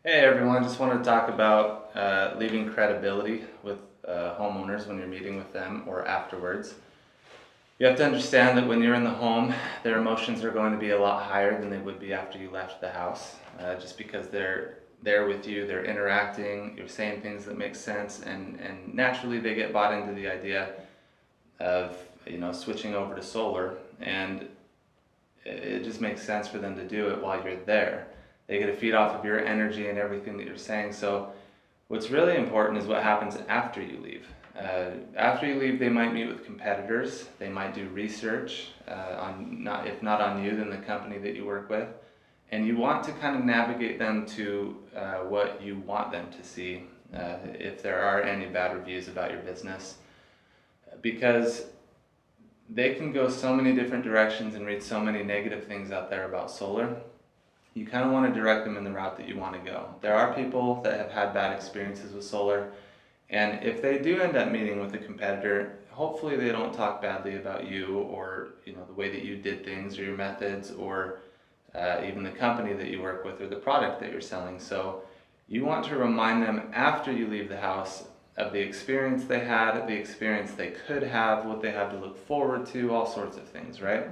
Hey everyone, just want to talk about leaving credibility with homeowners when you're meeting with them or afterwards. You have to understand that when you're in the home, their emotions are going to be a lot higher than they would be after you left the house, just because they're there with you, they're interacting, you're saying things that make sense, and naturally they get bought into the idea of switching over to solar, and it just makes sense for them to do it while you're there. They get to feed off of your energy and everything that you're saying. So what's really important is what happens after you leave. After you leave, they might meet with competitors. They might do research on not if not on you, then the company that you work with, and you want to kind of navigate them to what you want them to see. If there are any bad reviews about your business, because they can go so many different directions and read so many negative things out there about solar. You kind of want to direct them in the route that you want to go. There are people that have had bad experiences with solar, and if they do end up meeting with a competitor, hopefully they don't talk badly about you or the way that you did things or your methods or even the company that you work with or the product that you're selling. So you want to remind them after you leave the house of the experience they had, the experience they could have, what they have to look forward to, all sorts of things, right?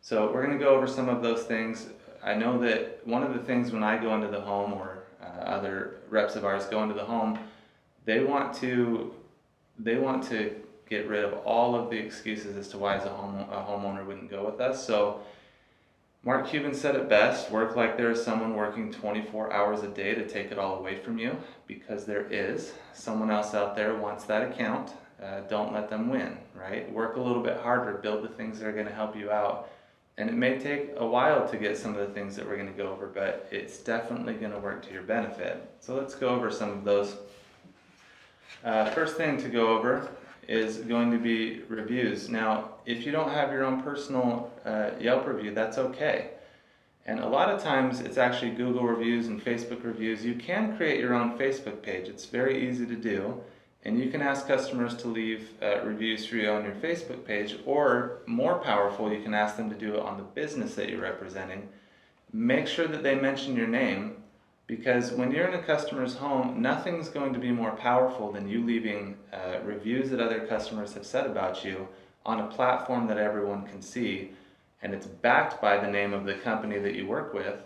So we're going to go over some of those things. I know that one of the things when I go into the home or other reps of ours go into the home, they want to get rid of all of the excuses as to why as a homeowner wouldn't go with us. So Mark Cuban said it best, work like there is someone working 24 hours a day to take it all away from you, because there is. Someone else out there wants that account. Don't let them win, right? Work a little bit harder, build the things that are going to help you out. And it may take a while to get some of the things that we're going to go over, but it's definitely going to work to your benefit. So let's go over some of those. First thing to go over is going to be reviews. Now, if you don't have your own personal Yelp review, that's okay. And a lot of times it's actually Google reviews and Facebook reviews. You can create your own Facebook page. It's very easy to do. And you can ask customers to leave reviews for you on your Facebook page, or more powerful, you can ask them to do it on the business that you're representing. Make sure that they mention your name, because when you're in a customer's home, nothing's going to be more powerful than you leaving reviews that other customers have said about you on a platform that everyone can see, and it's backed by the name of the company that you work with,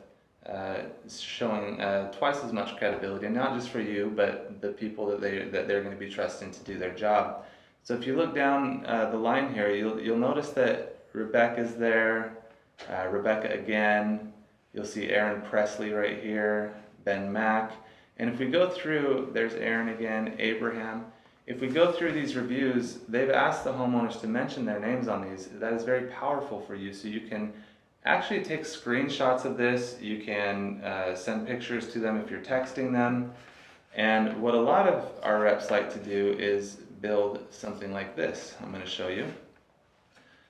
showing twice as much credibility, not just for you, but the people that they're going to be trusting to do their job. So if you look down the line here, you'll notice that Rebecca's there, Rebecca again. You'll see Aaron Presley right here, Ben Mack. And if we go through, there's Aaron again, Abraham. If we go through these reviews, they've asked the homeowners to mention their names on these. That is very powerful for you. So you can actually take screenshots of this. You can send pictures to them if you're texting them. And what a lot of our reps like to do is build something like this. I'm going to show you.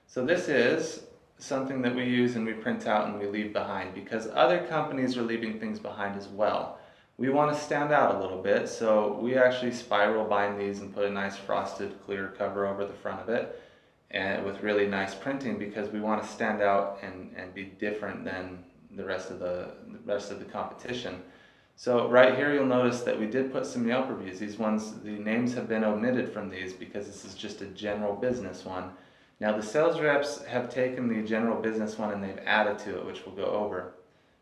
So this is something that we use and we print out and we leave behind, because other companies are leaving things behind as well. We want to stand out a little bit, so we actually spiral bind these and put a nice frosted clear cover over the front of it, and with really nice printing, because we want to stand out and be different than the rest of the competition. So right here you'll notice that we did put some Yelp reviews. These ones, the names have been omitted from these because this is just a general business one. Now the sales reps have taken the general business one and they've added to it, which we'll go over.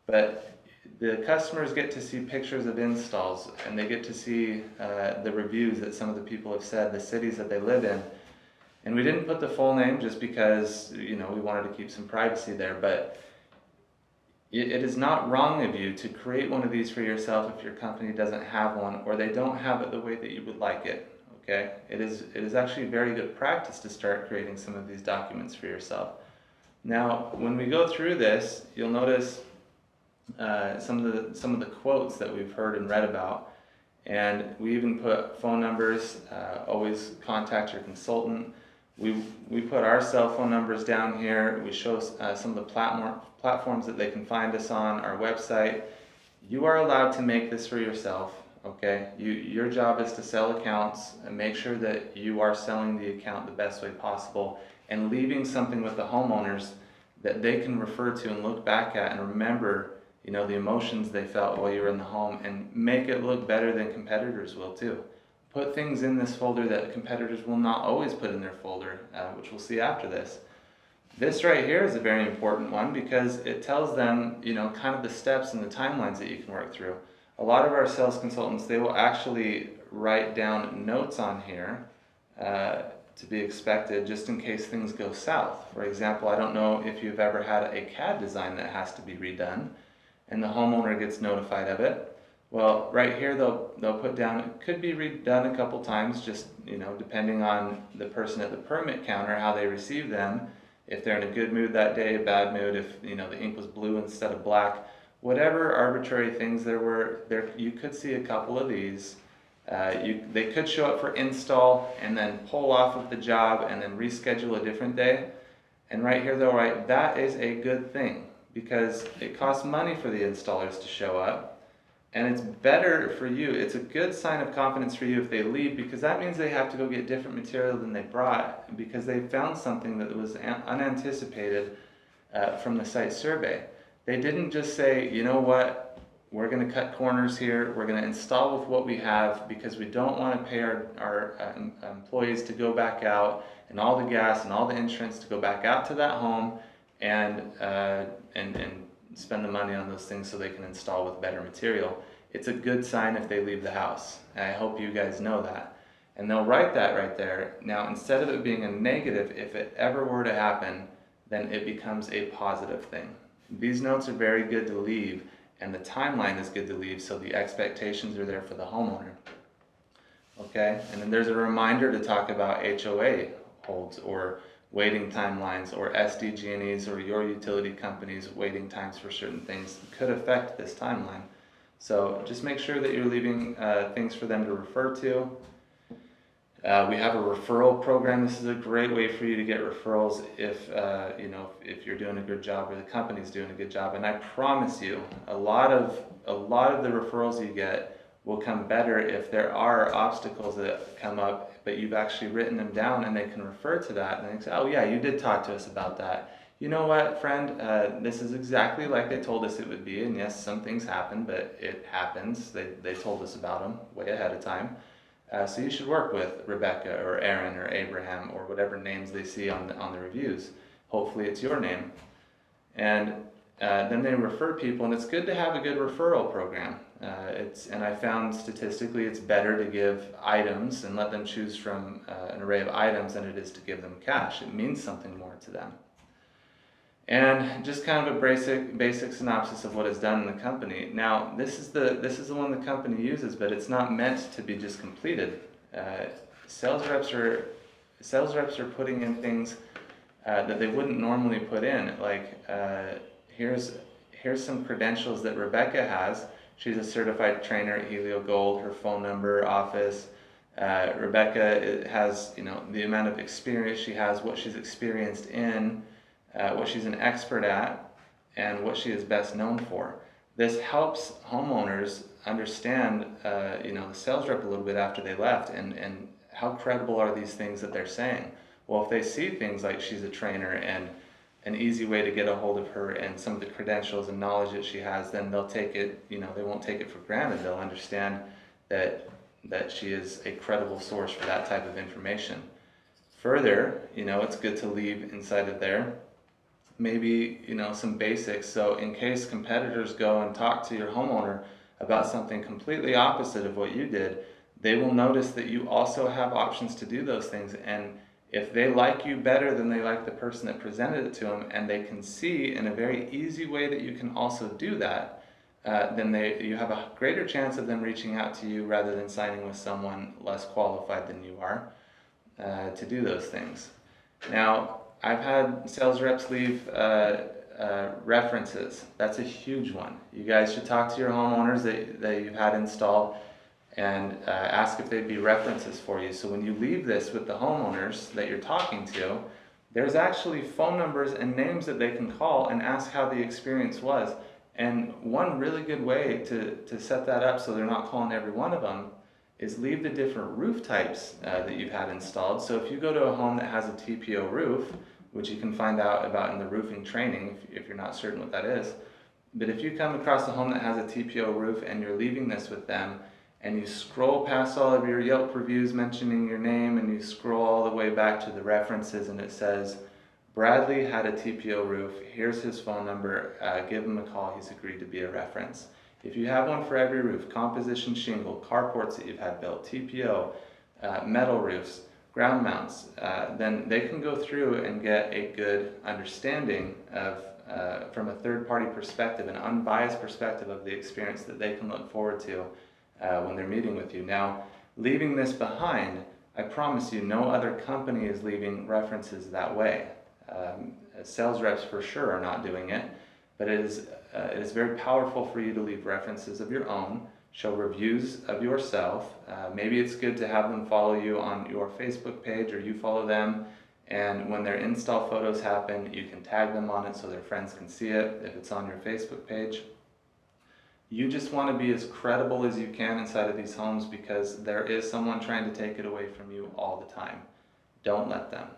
But the customers get to see pictures of installs, and they get to see the reviews that some of the people have said, the cities that they live in. And we didn't put the full name just because we wanted to keep some privacy there, but it is not wrong of you to create one of these for yourself if your company doesn't have one, or they don't have it the way that you would like it. Okay? It is actually very good practice to start creating some of these documents for yourself. Now, when we go through this, you'll notice some of the quotes that we've heard and read about, and we even put phone numbers. Always contact your consultant. We put our cell phone numbers down here. We show some of the platforms that they can find us on, our website. You are allowed to make this for yourself. Okay, your job is to sell accounts and make sure that you are selling the account the best way possible, and leaving something with the homeowners that they can refer to and look back at and remember you know, the emotions they felt while you were in the home, and make it look better than competitors will too. Put things in this folder that competitors will not always put in their folder, which we'll see after this. This right here is a very important one because it tells them, you know, kind of the steps and the timelines that you can work through. A lot of our sales consultants, they will actually write down notes on here to be expected just in case things go south. For example, I don't know if you've ever had a CAD design that has to be redone and the homeowner gets notified of it. Well, right here they'll put down, it could be redone a couple times, just, you know, depending on the person at the permit counter, how they receive them. If they're in a good mood that day, a bad mood, if, you know, the ink was blue instead of black, whatever arbitrary things there were, you could see a couple of these. They could show up for install and then pull off of the job and then reschedule a different day. And right here they'll write, that is a good thing, because it costs money for the installers to show up. And it's better for you, it's a good sign of confidence for you if they leave, because that means they have to go get different material than they brought because they found something that was unanticipated from the site survey. They didn't just say, you know what, we're going to cut corners here, we're going to install with what we have because we don't want to pay our employees to go back out and all the gas and all the insurance to go back out to that home and spend the money on those things so they can install with better material. It's a good sign if they leave the house, and I hope you guys know that. And they'll write that right there. Now, instead of it being a negative, if it ever were to happen, then it becomes a positive thing. These notes are very good to leave, and the timeline is good to leave, so the expectations are there for the homeowner. Okay, and then there's a reminder to talk about HOA holds or waiting timelines, or SDG&Es or your utility company's waiting times for certain things could affect this timeline. So just make sure that you're leaving things for them to refer to. We have a referral program. This is a great way for you to get referrals if you know, if you're doing a good job or the company's doing a good job. And I promise you, a lot of the referrals you get will come better if there are obstacles that come up, but you've actually written them down and they can refer to that and they say, oh yeah, you did talk to us about that. You know what, friend, this is exactly like they told us it would be, and yes, some things happen, but it happens. They told us about them way ahead of time. So you should work with Rebecca or Aaron or Abraham or whatever names they see on the reviews. Hopefully it's your name. And then they refer people, and it's good to have a good referral program. And I found statistically it's better to give items and let them choose from an array of items than it is to give them cash. It means something more to them. And just kind of a basic synopsis of what is done in the company. Now, this is the one the company uses, but it's not meant to be just completed. Sales reps are putting in things that they wouldn't normally put in. Like here's some credentials that Rebecca has. She's a certified trainer at Helio Gold. Her phone number, office. Rebecca has, you know, the amount of experience she has, what she's experienced in. What she's an expert at, and what she is best known for. This helps homeowners understand, you know, the sales rep a little bit after they left, and how credible are these things that they're saying. Well, if they see things like she's a trainer and an easy way to get a hold of her and some of the credentials and knowledge that she has, then they'll take it, you know, they won't take it for granted. They'll understand that she is a credible source for that type of information. Further, you know, it's good to leave inside of there maybe, you know, some basics. So in case competitors go and talk to your homeowner about something completely opposite of what you did, they will notice that you also have options to do those things. And if they like you better than they like the person that presented it to them, and they can see in a very easy way that you can also do that, then you have a greater chance of them reaching out to you rather than signing with someone less qualified than you are to do those things. Now, I've had sales reps leave references. That's a huge one. You guys should talk to your homeowners that you've had installed and ask if they'd be references for you. So when you leave this with the homeowners that you're talking to, there's actually phone numbers and names that they can call and ask how the experience was. And one really good way to set that up so they're not calling every one of them is leave the different roof types that you've had installed. So if you go to a home that has a TPO roof, which you can find out about in the roofing training if you're not certain what that is, But if you come across a home that has a TPO roof and you're leaving this with them, and you scroll past all of your Yelp reviews mentioning your name, and you scroll all the way back to the references, and it says, Bradley had a TPO roof, here's his phone number, give him a call, he's agreed to be a reference. If you have one for every roof, composition shingle, carports that you've had built, TPO, metal roofs, ground mounts, then they can go through and get a good understanding of, from a third-party perspective, an unbiased perspective of the experience that they can look forward to when they're meeting with you. Now, leaving this behind, I promise you, no other company is leaving references that way. Sales reps for sure are not doing it, but it is very powerful for you to leave references of your own, show reviews of yourself. Maybe it's good to have them follow you on your Facebook page, or you follow them, and when their install photos happen, you can tag them on it so their friends can see it if it's on your Facebook page. You just want to be as credible as you can inside of these homes, because there is someone trying to take it away from you all the time. Don't let them.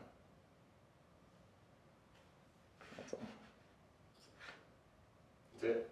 That's all. That's it.